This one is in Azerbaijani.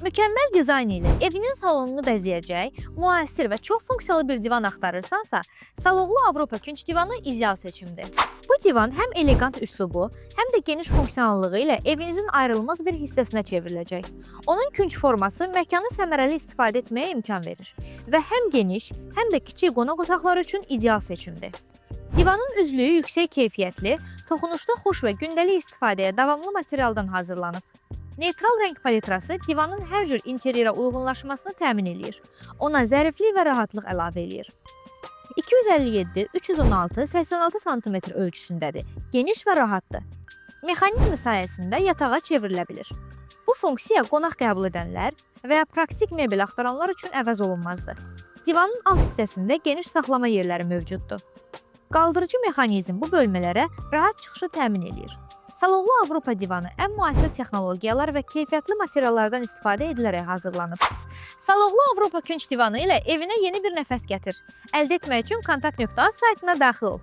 Mükəmməl dizayn ilə evinin salonunu bəzəyəcək, müasir və çox funksiyalı bir divan axtarırsansa, Salonlu Avropa Künc divanı ideal seçimdir. Bu divan həm elegant üslubu, həm də geniş funksiyonallığı ilə evinizin ayrılmaz bir hissəsinə çevriləcək. Onun künc forması məkanı səmərəli istifadə etməyə imkan verir və həm geniş, həm də kiçik qonaq otaqları üçün ideal seçimdir. Divanın üzlüyü yüksək keyfiyyətli, toxunuşda xoş və gündəlik istifadəyə davamlı materialdan hazırlanıb. Neytral rəng palitrası divanın hər cür interyera uyğunlaşmasını təmin edir. Ona zəriflik və rahatlıq əlavə edir. 257, 316, 86 sm ölçüsündədir. Geniş və rahatdır. Mexanizmi sayəsində yatağa çevrilə bilir. Bu funksiya qonaq qəbul edənlər və ya praktik mebel axtaranlar üçün əvəz olunmazdır. Divanın alt hissəsində geniş saxlama yerləri mövcuddur. Qaldırıcı mexanizm bu bölmələrə rahat çıxışı təmin edir. Salonlu Avropa divanı ən müasir texnologiyalar və keyfiyyətli materiallardan istifadə edilərək hazırlanıb. Salonlu Avropa Künc divanı ilə evinə yeni bir nəfəs gətir. Əldə etmək üçün kontakt.az saytına daxil ol.